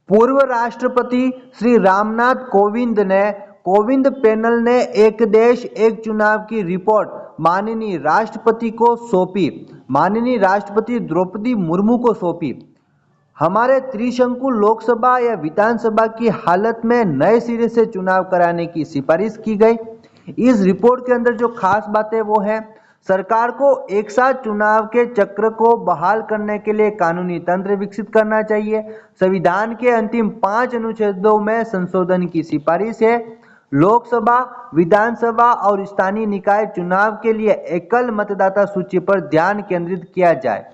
पूर्व राष्ट्रपति श्री रामनाथ कोविंद पैनल ने एक देश एक चुनाव की रिपोर्ट माननीय राष्ट्रपति को सौंपी। माननीय राष्ट्रपति द्रौपदी मुर्मू को सौंपी। हमारे त्रिशंकु लोकसभा या विधानसभा की हालत में नए सिरे से चुनाव कराने की सिफारिश की गई। इस रिपोर्ट के अंदर जो खास बातें वो है, सरकार को एक साथ चुनाव के चक्र को बहाल करने के लिए कानूनी तंत्र विकसित करना चाहिए। संविधान के अंतिम 5 अनुच्छेदों में संशोधन की सिफारिश है। लोकसभा, विधानसभा और स्थानीय निकाय चुनाव के लिए एकल मतदाता सूची पर ध्यान केंद्रित किया जाए।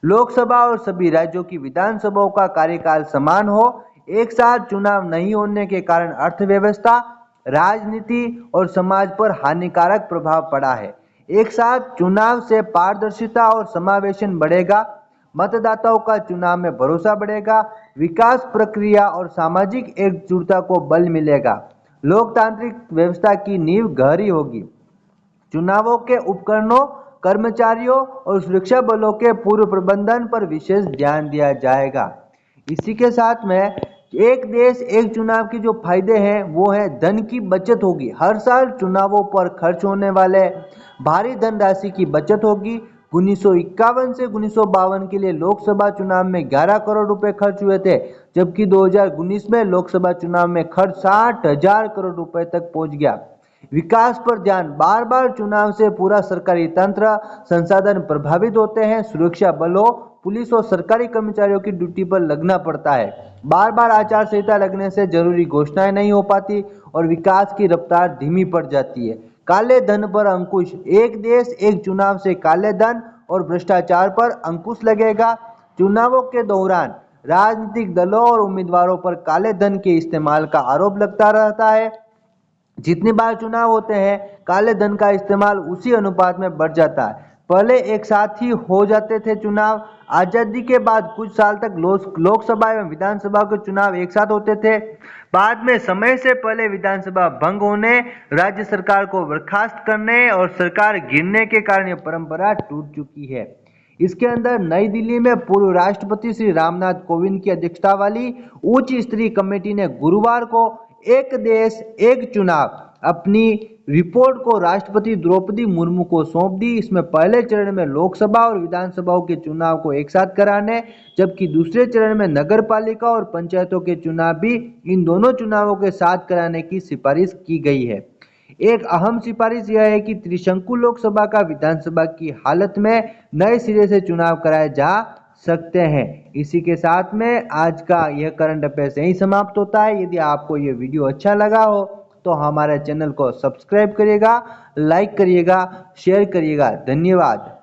लोकसभा और सभी राज्यों की विधानसभाओं का कार्यकाल समान हो। एक साथ चुनाव नहीं होने के कारण अर्थव्यवस्था, राजनीति और समाज पर हानिकारक प्रभाव पड़ा है। एक साथ चुनाव से पारदर्शिता और समावेशन बढ़ेगा, मतदाताओं का चुनाव में भरोसा बढ़ेगा, विकास प्रक्रिया और सामाजिक एकजुटता को बल मिलेगा, लोकतांत्रिक व्यवस्था की नींव गहरी होगी। चुनावों के उपकरणों, कर्मचारियों और सुरक्षा बलों के पूर्व प्रबंधन पर विशेष ध्यान दिया जाएगा। इसी के साथ में एक देश एक चुनाव के जो फायदे हैं वो है धन की बचत होगी। हर साल चुनावों पर खर्च होने वाले भारी धनराशि की बचत होगी। 1951 से 1952 के लिए लोकसभा चुनाव में 11 करोड़ रुपए खर्च हुए थे, जबकि 2019 में लोकसभा चुनाव में खर्च 60,000 करोड़ रुपए तक पहुंच गया। विकास पर ध्यान, बार बार चुनाव से पूरा सरकारी तंत्र संसाधन प्रभावित होते हैं। सुरक्षा बलों, पुलिस और सरकारी कर्मचारियों की ड्यूटी पर लगना पड़ता है। बार बार आचार संहिता लगने से जरूरी घोषणाएं नहीं हो पाती और विकास की रफ्तार धीमी पड़ जाती है। काले धन पर अंकुश, एक देश एक चुनाव से काले धन और भ्रष्टाचार पर अंकुश लगेगा। चुनावों के दौरान राजनीतिक दलों और उम्मीदवारों पर काले धन के इस्तेमाल का आरोप लगता रहता है। जितनी बार चुनाव होते हैं, काले धन का इस्तेमाल उसी अनुपात में बढ़ जाता है। पहले एक साथ ही हो जाते थे चुनाव। आजादी के बाद कुछ साल तक लोकसभा एवं विधानसभा के चुनाव एक साथ होते थे। बाद में समय से पहले विधानसभा भंग होने, राज्य सरकार को बर्खास्त करने और सरकार गिरने के कारण यह परंपरा टूट चुकी है। इसके अंदर नई दिल्ली में पूर्व राष्ट्रपति श्री रामनाथ कोविंद की अध्यक्षता वाली उच्च स्तरीय कमेटी ने गुरुवार को एक देश एक चुनाव अपनी रिपोर्ट को राष्ट्रपति द्रौपदी मुर्मू को सौंप दी। इसमें पहले चरण में लोकसभा और विधानसभाओं के चुनाव को एक साथ कराने, जबकि दूसरे चरण में नगर पालिका और पंचायतों के चुनाव भी इन दोनों चुनावों के साथ कराने की सिफारिश की गई है। एक अहम सिफारिश यह है कि त्रिशंकु लोकसभा का विधानसभा की हालत में नए सिरे से चुनाव कराए जा सकते हैं। इसी के साथ में आज का यह करंट अफेयर्स यही समाप्त होता है। यदि आपको यह वीडियो अच्छा लगा हो तो हमारे चैनल को सब्सक्राइब करिएगा, लाइक करिएगा, शेयर करिएगा। धन्यवाद।